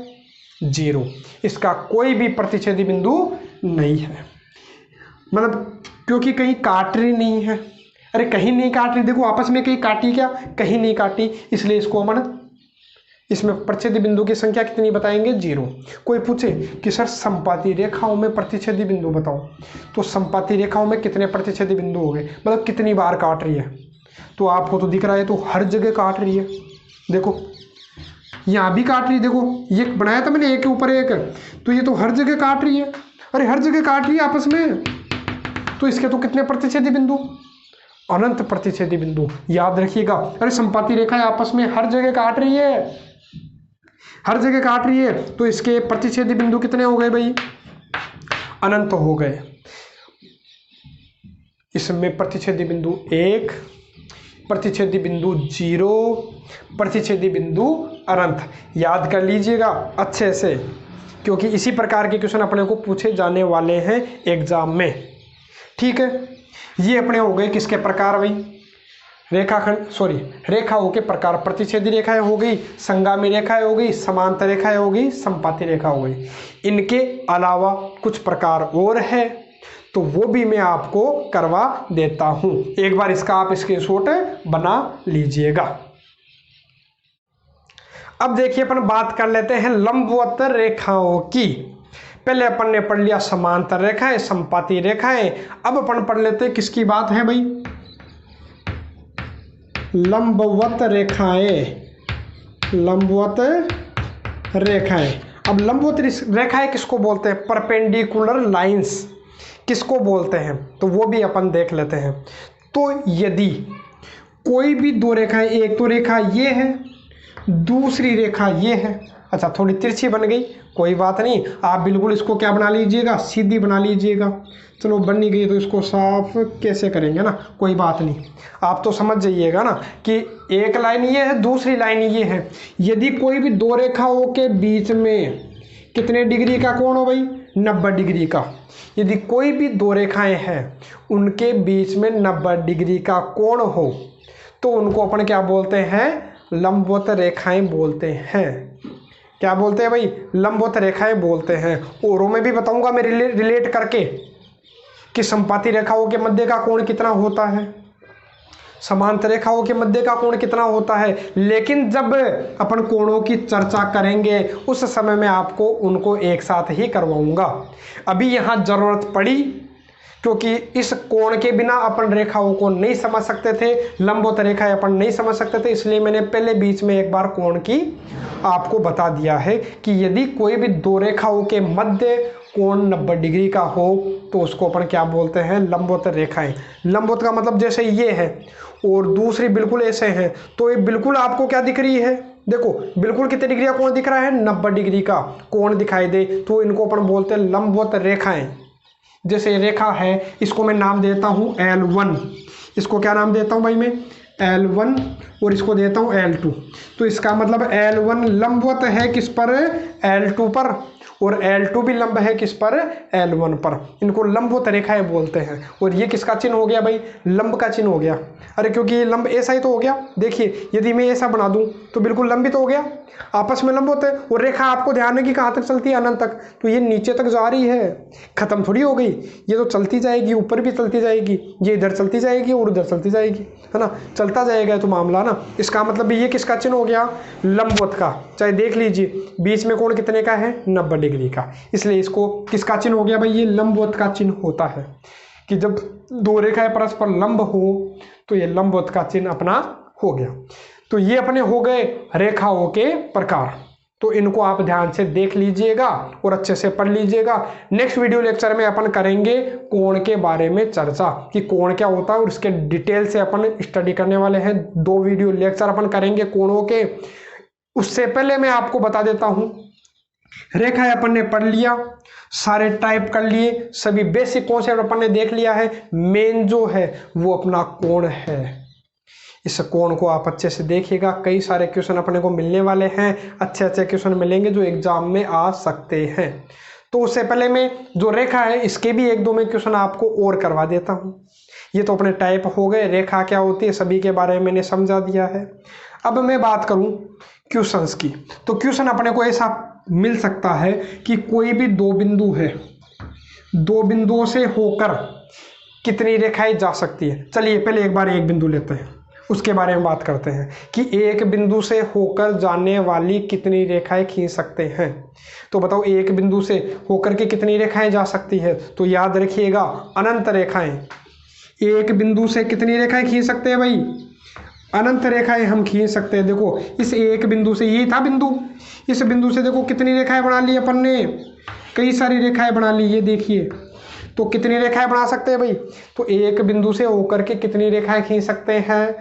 S1: 0। इसका कोई भी प्रतिच्छेदी बिंदु नहीं है, मतलब क्योंकि कहीं काट रही नहीं है। अरे कहीं नहीं काट रही, देखो आपस में कहीं काटी क्या, कहीं नहीं काटी, इसलिए इसको अपन इसमें प्रतिच्छेदी बिंदु की संख्या कितनी बताएंगे, 0। कोई पूछे कि सर संपाती रेखाओं में प्रतिच्छेदी बिंदु बताओ, तो संपाती रेखाओं में कितने प्रतिच्छेदी बिंदु हो गए, मतलब कितनी बार काट रही है। तो आपको तो दिख रहा है, तो हर जगह काट रही है। देखो यहाँ भी काट रही है, देखो ये बनाया था मैंने एक के ऊपर एक, तो ये तो हर जगह काट रही है। अरे हर जगह काट रही है आपस में, तो इसके तो कितने प्रतिच्छेदी बिंदु, अनंत प्रतिच्छेदी बिंदु। याद रखिएगा। अरे संपाती रेखाएं आपस में हर जगह काट रही है, हर जगह काट रही है, तो इसके प्रतिच्छेदी बिंदु कितने हो गए भाई, अनंत हो गए। इसमें प्रतिच्छेदी बिंदु 1, प्रतिच्छेदी बिंदु 0, प्रतिच्छेदी बिंदु अनंत। याद कर लीजिएगा अच्छे से, क्योंकि इसी प्रकार के क्वेश्चन अपने को पूछे जाने वाले हैं एग्जाम में। ठीक है, ये अपने हो गए किसके प्रकार भाई, रेखाखंड रेखाओं के प्रकार। प्रतिच्छेदी रेखाएं हो गई, संगामी रेखाएं हो गई, समांतर रेखाएं हो गई, संपाती रेखा हो गई। इनके अलावा कुछ प्रकार और है तो वो भी मैं आपको करवा देता हूं। एक बार इसका आप स्क्रीनशॉट बना लीजिएगा। अब देखिए अपन बात कर लेते हैं लंबवत रेखाओं की। पहले अपन ने पढ़ लिया समांतर रेखाएं, संपाती रेखाएं। अब अपन पढ़ लेते हैं किसकी बात है भाई, लंबवत रेखाएं। लंबवत रेखाएं। अब लंबवत रेखाएं किसको बोलते हैं, परपेंडिकुलर लाइंस किसको बोलते हैं, तो वो भी अपन देख लेते हैं। तो यदि कोई भी 2 रेखाएं, एक तो रेखा ये है, दूसरी रेखा ये है, अच्छा थोड़ी तिरछी बन गई, कोई बात नहीं, आप बिल्कुल इसको क्या बना लीजिएगा, सीधी बना लीजिएगा। चलो बन नहीं गई तो इसको साफ कैसे करेंगे ना, कोई बात नहीं, आप तो समझ जाइएगा ना कि एक लाइन ये है, दूसरी लाइन ये है। यदि कोई भी 2 रेखाओं के बीच में कितने डिग्री का कोण हो भाई, 90 डिग्री का। यदि कोई भी 2 रेखाएं हैं उनके बीच में 90 डिग्री का कोण हो तो उनको अपन क्या बोलते हैं, लंबवत रेखाएं बोलते हैं। क्या बोलते हैं भाई, लंबवत रेखाएं बोलते हैं। औरों में भी बताऊंगा मैं रिलेट करके कि संपाती रेखाओं के मध्य का कोण कितना होता है, समांतर रेखाओं के मध्य का कोण कितना होता है, लेकिन जब अपन कोणों की चर्चा करेंगे उस समय में आपको उनको एक साथ ही करवाऊंगा। अभी यहाँ जरूरत पड़ी क्योंकि इस कोण के बिना अपन रेखाओं को नहीं समझ सकते थे, लंबवत रेखाएं अपन नहीं समझ सकते थे, इसलिए मैंने पहले बीच में एक बार कोण की आपको बता दिया है कि यदि कोई भी 2 रेखाओं के मध्य कोण 90 डिग्री का हो तो उसको अपन क्या बोलते हैं, लंबवत रेखाएं। लंबवत का मतलब जैसे ये है और दूसरी बिल्कुल ऐसे है, तो ये बिल्कुल आपको क्या दिख रही है, देखो बिल्कुल कितने डिग्री का कोण दिख रहा है, 90 डिग्री का कोण दिखाई दे, तो इनको अपन बोलते हैं लंबवत रेखाएं। जैसे रेखा है, इसको मैं नाम देता हूँ L1, इसको क्या नाम देता हूँ भाई मैं, L1, और इसको देता हूँ L2। तो इसका मतलब L1 लंबवत है किस पर, L2 पर, और L2 भी लंब है किस पर, L1 पर। इनको लंबवत रेखाएं बोलते हैं। और ये किसका चिन्ह हो गया भाई, लंब का चिन्ह हो गया। अरे क्योंकि ये लंब ऐसा ही तो हो गया। देखिए यदि मैं ऐसा बना दूं तो बिल्कुल लंबित हो गया, आपस में लंब होते हैं। और रेखा आपको ध्यान है कि कहाँ तक चलती है, अनंत तक। तो ये नीचे तक जा रही है, खत्म थोड़ी हो गई, ये तो चलती जाएगी, ऊपर भी चलती जाएगी, ये इधर चलती जाएगी और उधर चलती जाएगी, है ना, चलता जाएगा तो मामला ना। इसका मतलब ये किसका चिन्ह हो गया, लंबवत का। चाहे देख लीजिए बीच में कोण कितने का है, 90 डिग्री का, इसलिए इसको किसका चिन्ह हो गया भाई, ये लंबवत का चिन्ह होता है कि जब दो रेखाएं परस्पर लंब हो तो ये लंबवत का चिन्ह अपना हो गया। तो ये अपने हो गए रेखाओं के प्रकार। तो इनको आप ध्यान से देख लीजिएगा और अच्छे से पढ़ लीजिएगा। नेक्स्ट वीडियो लेक्चर में अपन करेंगे कोण के बारे में चर्चा कि कोण क्या होता है, और इसके डिटेल से अपन स्टडी करने वाले हैं। 2 वीडियो लेक्चर अपन करेंगे कोणों के। उससे पहले मैं आपको बता देता हूं, रेखा अपन ने पढ़ लिया, सारे टाइप कर लिए, सभी बेसिक कॉन्सेप्ट अपन ने देख लिया है। मेन जो है वो अपना कोण है। इस कोण को आप अच्छे से देखिएगा, कई सारे क्वेश्चन अपने को मिलने वाले हैं, अच्छे अच्छे क्वेश्चन मिलेंगे जो एग्जाम में आ सकते हैं। तो उससे पहले मैं जो रेखा है इसके भी 1-2 में क्वेश्चन आपको और करवा देता हूं। ये तो अपने टाइप हो गए, रेखा क्या होती है सभी के बारे में मैंने समझा दिया है। अब मैं बात करूं क्वेश्चंस की, तो क्वेश्चन अपने को ऐसा मिल सकता है कि कोई भी 2 बिंदु है, 2 बिंदुओं से होकर कितनी रेखाएं जा सकती है। चलिए पहले एक बार एक बिंदु लेते हैं, उसके बारे में बात करते हैं कि एक बिंदु से होकर जाने वाली कितनी रेखाएं खींच सकते हैं। तो बताओ एक बिंदु से होकर के कितनी रेखाएं जा सकती है, तो याद रखिएगा अनंत रेखाएं। एक बिंदु से कितनी रेखाएं खींच सकते हैं भाई, अनंत रेखाएं हम खींच सकते हैं। देखो इस एक बिंदु से, ये था बिंदु, इस बिंदु से देखो कितनी रेखाएं बना ली अपन ने, कई सारी रेखाएं बना ली, ये देखिए। तो कितनी रेखाएं बना सकते हैं भाई, तो एक बिंदु से होकर के कितनी रेखाएं खींच सकते हैं,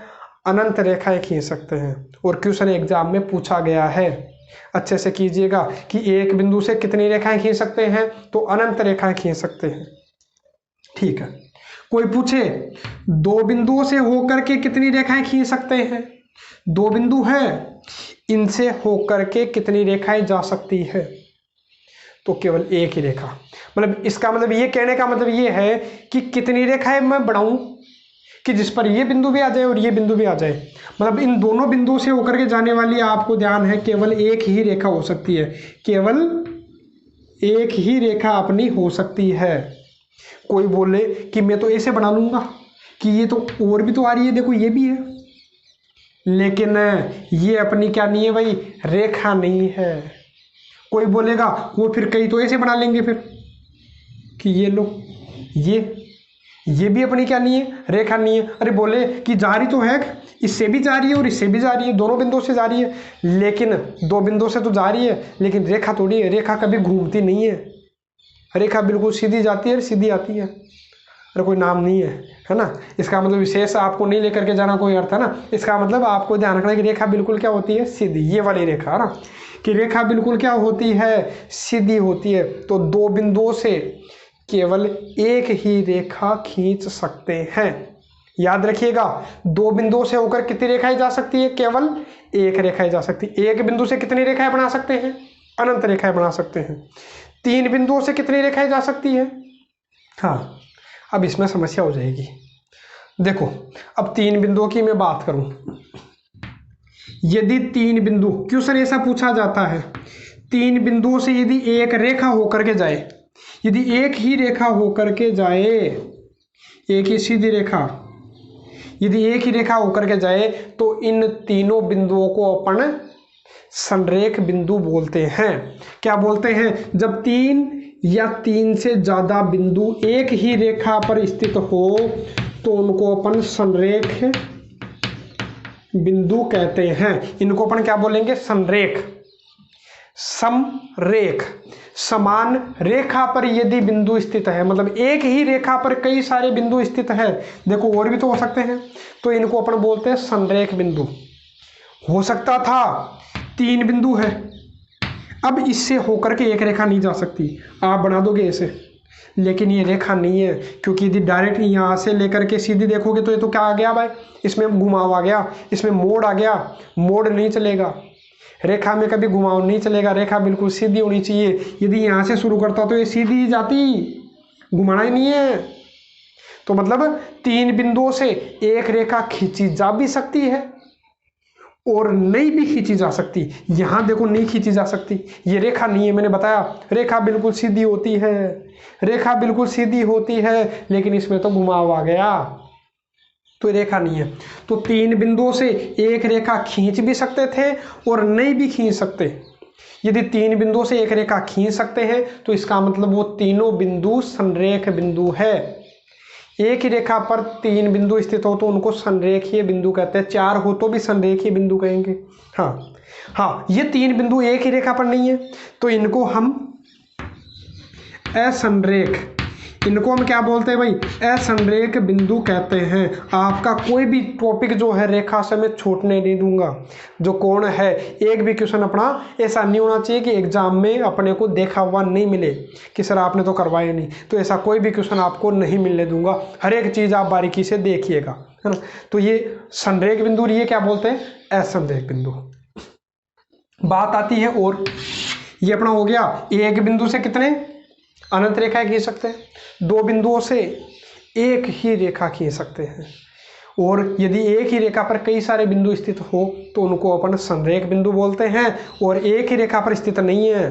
S1: अनंत रेखाएं खींच सकते हैं। और क्वेश्चन एग्जाम में पूछा गया है, अच्छे से कीजिएगा कि एक बिंदु से कितनी रेखाएं खींच सकते हैं, तो अनंत रेखाएं खींच सकते हैं। ठीक है, कोई पूछे 2 बिंदुओं से होकर के कितनी रेखाएं खींच सकते हैं, 2 बिंदु है, इनसे होकर के कितनी रेखाएं जा सकती है, तो केवल एक ही रेखा। मतलब इसका मतलब ये कहने का मतलब ये है कि कितनी रेखाएं मैं बढ़ाऊं कि जिस पर ये बिंदु भी आ जाए और ये बिंदु भी आ जाए। मतलब इन दोनों बिंदुओं से होकर के जाने वाली, आपको ध्यान है, केवल एक ही रेखा हो सकती है, केवल एक ही रेखा अपनी हो सकती है। कोई बोले कि मैं तो ऐसे बना लूंगा कि ये तो और भी तो आ रही है, देखो ये भी है, लेकिन ये अपनी क्या नहीं है भाई, रेखा नहीं है। कोई बोलेगा वो फिर कई तो ऐसे बना लेंगे फिर कि ये लो, ये भी अपनी क्या नहीं है, रेखा नहीं है। अरे बोले कि जा रही तो है, इससे भी जा रही है और इससे भी जा रही है, दोनों बिंदुओं से जा रही है, लेकिन 2 बिंदुओं से तो जा रही है, लेकिन रेखा थोड़ी है, रेखा कभी घूमती नहीं है, रेखा बिल्कुल सीधी जाती है, सीधी आती है, अरे कोई नाम नहीं है ना। इसका मतलब विशेष आपको नहीं लेकर के जाना कोई अर्थ है ना। इसका मतलब आपको ध्यान रखना है कि रेखा बिल्कुल क्या होती है, सीधी, ये वाली रेखा है ना, कि रेखा बिल्कुल क्या होती है, सीधी होती है। तो 2 बिंदुओं से केवल एक ही रेखा खींच सकते हैं। याद रखिएगा 2 बिंदुओं से होकर कितनी रेखाएं जा सकती है, केवल एक रेखाएं जा सकती है। एक बिंदु से कितनी रेखाएं बना सकते हैं, अनंत रेखाएं बना सकते हैं। 3 बिंदुओं से कितनी रेखाएं जा सकती है, हाँ अब इसमें समस्या हो जाएगी। देखो अब 3 बिंदुओं की मैं बात करूं, यदि 3 बिंदु, क्वेश्चन ऐसा पूछा जाता है, 3 बिंदुओं से यदि एक रेखा होकर के जाए, यदि एक ही रेखा होकर के जाए, एक ही सीधी रेखा, यदि एक ही रेखा होकर के जाए, तो इन तीनों बिंदुओं को अपन संरेख बिंदु बोलते हैं। क्या बोलते हैं, जब 3 या 3 से ज्यादा बिंदु एक ही रेखा पर स्थित हो तो उनको अपन संरेख बिंदु कहते हैं। इनको अपन क्या बोलेंगे, संरेख, समरेख। समान रेखा पर यदि बिंदु स्थित है, मतलब एक ही रेखा पर कई सारे बिंदु स्थित है, देखो और भी तो हो सकते हैं, तो इनको अपन बोलते हैं संरेख बिंदु। हो सकता था 3 बिंदु है, अब इससे होकर के एक रेखा नहीं जा सकती, आप बना दोगे ऐसे, लेकिन ये रेखा नहीं है, क्योंकि यदि डायरेक्ट यहाँ से लेकर के सीधी देखोगे तो ये तो क्या आ गया भाई, इसमें घुमाव आ गया, इसमें मोड़ आ गया, मोड़ नहीं चलेगा। रेखा में कभी घुमाव नहीं चलेगा, रेखा बिल्कुल सीधी होनी चाहिए। यदि यहाँ से शुरू करता तो ये सीधी ही जाती, घुमाना ही नहीं है। तो मतलब 3 बिंदुओं से एक रेखा खींची जा भी सकती है और नहीं भी खींची जा सकती। यहां देखो नहीं खींची जा सकती, ये रेखा नहीं है, मैंने बताया रेखा बिल्कुल सीधी होती है, रेखा बिल्कुल सीधी होती है, लेकिन इसमें तो घुमाव आ गया तो रेखा नहीं है। तो 3 बिंदुओं से एक रेखा खींच भी सकते थे और नहीं भी खींच सकते। यदि 3 बिंदुओं से एक रेखा खींच सकते हैं तो इसका मतलब वो तीनों बिंदु संरेख बिंदु है। एक ही रेखा पर 3 बिंदु स्थित हो तो उनको संरेखीय बिंदु कहते हैं, 4 हो तो भी संरेखीय बिंदु कहेंगे। हाँ, ये 3 बिंदु एक ही रेखा पर नहीं है तो इनको हम असंरेख, इनको हम क्या बोलते हैं भाई, असंरेख बिंदु कहते हैं। आपका कोई भी टॉपिक जो है रेखा से मैं छूटने नहीं दूंगा। जो कोण है, एक भी क्वेश्चन अपना ऐसा नहीं होना चाहिए कि एग्जाम में अपने को देखा हुआ नहीं मिले कि सर आपने तो करवाया नहीं, तो ऐसा कोई भी क्वेश्चन आपको नहीं मिलने दूंगा। हर एक चीज़ आप बारीकी से देखिएगा, है ना। तो ये संरेख बिंदु, ये क्या बोलते हैं, असंरेख बिंदु। बात आती है और ये अपना हो गया, एक बिंदु से कितने अनंत रेखाएं खींच सकते हैं, 2 बिंदुओं से एक ही रेखा खींच सकते हैं। और यदि एक ही रेखा पर कई सारे बिंदु स्थित हो तो उनको अपन संरेख बिंदु बोलते हैं। और एक ही रेखा पर स्थित नहीं है,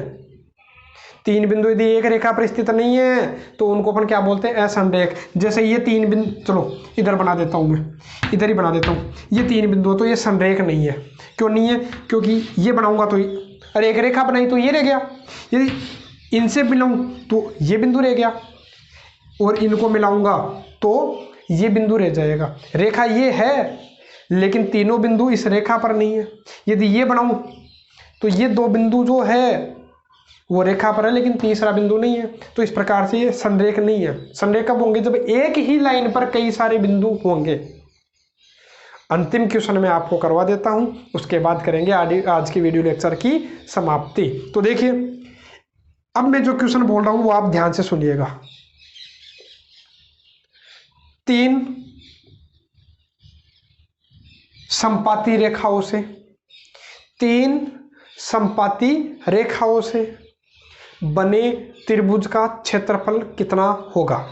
S1: 3 बिंदु यदि एक रेखा पर स्थित नहीं है तो उनको अपन क्या बोलते हैं, असंरेख। जैसे ये 3 बिंदु, चलो इधर बना देता हूँ, मैं इधर ही बना देता हूँ, ये 3 बिंदु तो ये संरेख नहीं है। क्यों नहीं है, क्योंकि ये बनाऊंगा तो अरे एक रेखा बनाई तो ये रह गया, यदि इनसे मिलाऊं तो ये बिंदु रह गया, और इनको मिलाऊंगा तो ये बिंदु रह जाएगा। रेखा ये है लेकिन तीनों बिंदु इस रेखा पर नहीं है। यदि ये बनाऊं तो ये 2 बिंदु जो है वो रेखा पर है लेकिन तीसरा बिंदु नहीं है। तो इस प्रकार से ये संरेख नहीं है। संरेख कब होंगे, जब एक ही लाइन पर कई सारे बिंदु होंगे। अंतिम क्वेश्चन मैं आपको करवा देता हूं, उसके बाद करेंगे आज की वीडियो लेक्चर की समाप्ति। तो देखिए, अब मैं जो क्वेश्चन बोल रहा हूं वो आप ध्यान से सुनिएगा। 3 समपाती रेखाओं से, 3 समपाती रेखाओं से बने त्रिभुज का क्षेत्रफल कितना होगा।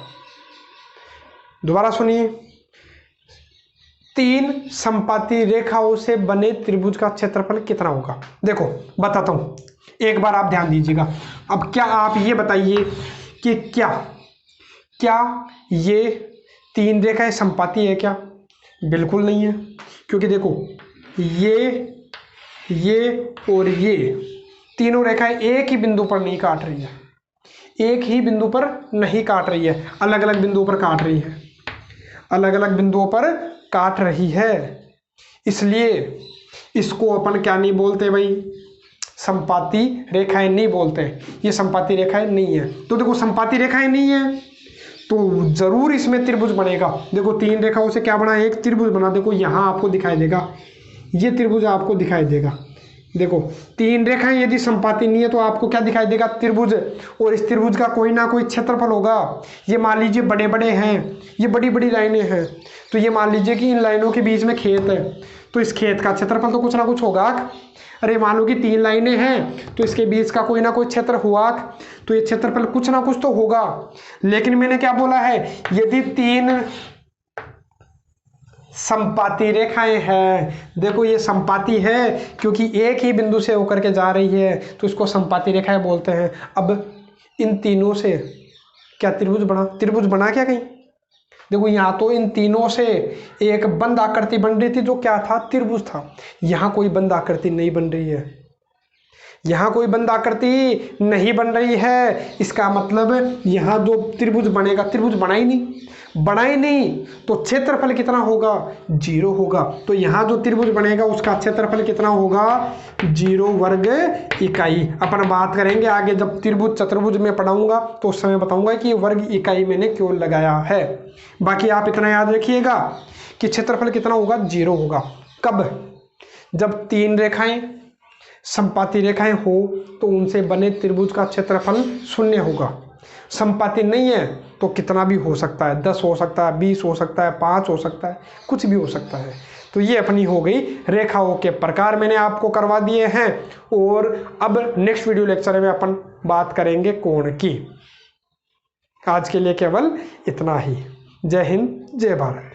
S1: दोबारा सुनिए, 3 समपाती रेखाओं से बने त्रिभुज का क्षेत्रफल कितना होगा। देखो बताता हूं, एक बार आप ध्यान दीजिएगा। अब क्या आप ये बताइए कि क्या ये 3 रेखाएं समपाती है क्या। बिल्कुल नहीं है, क्योंकि देखो ये और ये तीनों रेखाएं एक ही बिंदु पर नहीं काट रही है, एक ही बिंदु पर नहीं काट रही है, अलग अलग बिंदुओं पर काट रही है, अलग अलग बिंदुओं पर काट रही है। इसलिए इसको अपन क्या नहीं बोलते भाई, समपाती रेखाएं नहीं बोलते, ये समपाती रेखाएं नहीं है। तो देखो समपाती रेखाएं नहीं है तो जरूर इसमें त्रिभुज बनेगा। देखो 3 रेखाओं से क्या बना, एक त्रिभुज बना। देखो यहाँ आपको दिखाई देगा, ये त्रिभुज आपको दिखाई देगा। देखो 3 रेखाएं यदि समपाती नहीं है तो आपको क्या दिखाई देगा, त्रिभुज। और इस त्रिभुज का कोई ना कोई क्षेत्रफल होगा। ये मान लीजिए बड़े बड़े हैं, ये बड़ी बड़ी लाइनें हैं, तो ये मान लीजिए कि इन लाइनों के बीच में खेत है, तो इस खेत का क्षेत्रफल तो कुछ ना कुछ होगा। अरे मान लो कि 3 लाइनें हैं तो इसके बीच का कोई ना कोई क्षेत्र हुआ, तो ये क्षेत्रफल कुछ ना कुछ तो होगा। लेकिन मैंने क्या बोला है, यदि 3 समपाती रेखाएं हैं, देखो ये समपाती है क्योंकि एक ही बिंदु से होकर के जा रही है, तो इसको समपाती रेखाएं बोलते हैं। अब इन तीनों से क्या त्रिभुज बना, त्रिभुज बना क्या कहीं। देखो यहाँ तो इन तीनों से एक बंद आकृति बन रही थी जो क्या था, त्रिभुज था। यहाँ कोई बंद आकृति नहीं बन रही है, यहाँ कोई बंद आकृति नहीं बन रही है। इसका मतलब यहाँ जो त्रिभुज बनेगा, त्रिभुज बना ही नहीं, तो क्षेत्रफल कितना होगा, 0 होगा। तो यहाँ जो त्रिभुज बनेगा उसका क्षेत्रफल कितना होगा, 0 वर्ग इकाई। अपन बात करेंगे आगे जब त्रिभुज चतुर्भुज में पढ़ाऊंगा तो उस समय बताऊंगा कि वर्ग इकाई मैंने क्यों लगाया है। बाकी आप इतना याद रखिएगा कि क्षेत्रफल कितना होगा, 0 होगा। कब, जब 3 रेखाएं समपाती रेखाएं हो तो उनसे बने त्रिभुज का क्षेत्रफल 0 होगा। समपाती नहीं है तो कितना भी हो सकता है, 10 हो सकता है, 20 हो सकता है, 5 हो सकता है, कुछ भी हो सकता है। तो ये अपनी हो गई रेखाओं के प्रकार, मैंने आपको करवा दिए हैं। और अब नेक्स्ट वीडियो लेक्चर में अपन बात करेंगे कोण की। आज के लिए केवल इतना ही। जय हिंद, जय भारत।